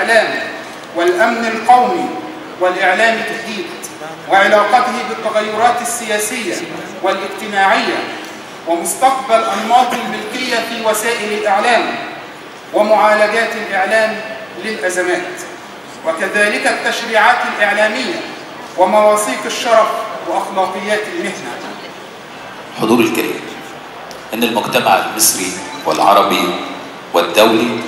الإعلام والأمن القومي والإعلام الجديد، وعلاقته بالتغيرات السياسية والاجتماعية، ومستقبل أنماط الملكية في وسائل الإعلام، ومعالجات الإعلام للأزمات، وكذلك التشريعات الإعلامية ومواثيق الشرف وأخلاقيات المهنة. حضور الكريم، إن المجتمع المصري والعربي والدولي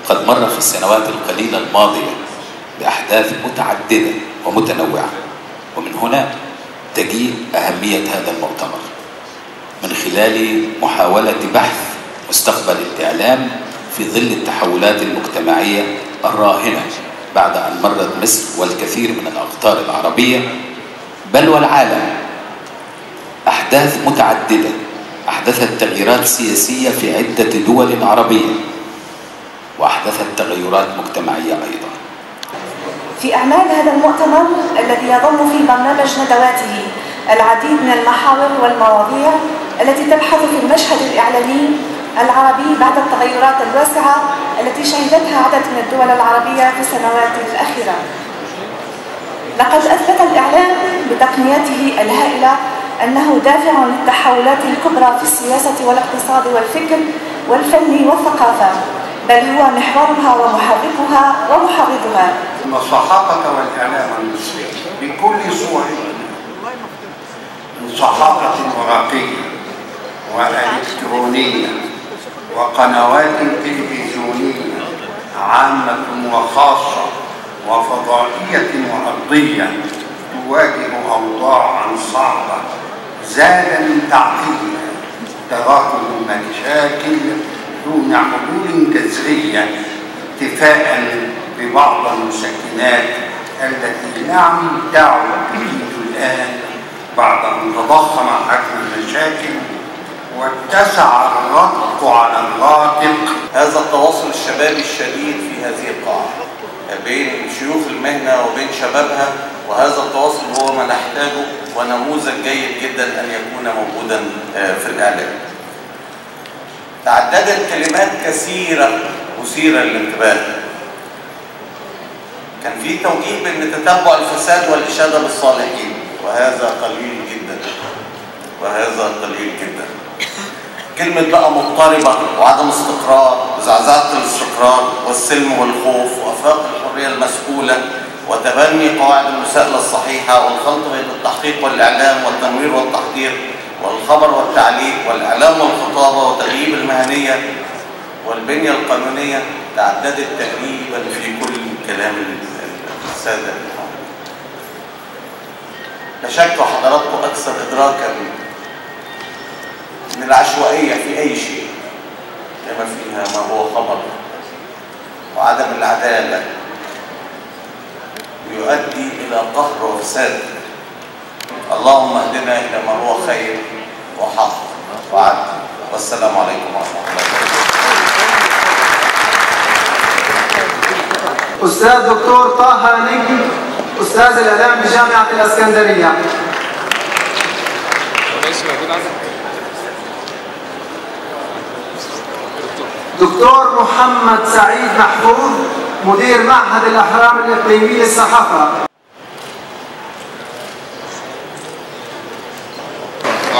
قد مر في السنوات القليلة الماضية بأحداث متعددة ومتنوعة، ومن هنا تجيء أهمية هذا المؤتمر من خلال محاولة بحث مستقبل الإعلام في ظل التحولات المجتمعية الراهنة بعد أن مرت مصر والكثير من الأقطار العربية بل والعالم أحداث متعددة أحدثت تغييرات سياسية في عدة دول عربية، وأحدثت تغيرات مجتمعية أيضا. في أعمال هذا المؤتمر الذي يضم في برنامج ندواته العديد من المحاور والمواضيع التي تبحث في المشهد الإعلامي العربي بعد التغيرات الواسعة التي شهدتها عدد من الدول العربية في السنوات الأخيرة. لقد أثبت الإعلام بتقنياته الهائلة أنه دافع للتحولات الكبرى في السياسة والاقتصاد والفكر والفن والثقافة، بل هو محورها ومحركها ومحرضها. إن الصحافة والإعلام المصري بكل صوره، من صحافة ورقية وإلكترونية وقنوات تلفزيونية عامة وخاصة وفضائية وأرضية، تواجه أوضاعا صعبة زاد من تعقيدها تراكم مشاكل دون حلول جذرية، اكتفاء ببعض المسكنات التي نعم تعد تفيد الآن بعد أن تضخم حجم المشاكل واتسع الرق على الراتق. هذا التواصل الشبابي الشديد في هذه القاعة بين شيوخ المهنة وبين شبابها، وهذا التواصل هو ما نحتاجه ونموذج جيد جدا أن يكون موجودا في الإعلام. تعددت كلمات كثيرة مثيرة للانتباه. كان في توجيه بأن تتبع الفساد والإشادة بالصالحين، وهذا قليل جدا، وهذا قليل جدا. كلمة بقى مضطربة وعدم استقرار وزعزعة الاستقرار والسلم والخوف وآفاق الحرية المسؤولة وتبني قواعد المساءلة الصحيحة والخلط بين التحقيق والإعلام والتنوير والتحضير والخبر والتعليق والإعلام والخطابة وتغييب المهنية والبنية القانونية تعددت تقريبا في كل كلام السادة. لا شك وحضراتكم أكثر إدراكا من العشوائية في أي شيء كما فيها ما هو خبر، وعدم العدالة يؤدي إلى قهر وفساد. اللهم اهدنا إلى ما هو خير وحق وعدل، والسلام عليكم ورحمة الله وبركاته. أستاذ دكتور طه نجم، أستاذ الإعلام بجامعة الإسكندرية. دكتور محمد سعيد محفوظ، مدير معهد الأهرام الإقليمي للصحافة.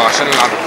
عشان العدد.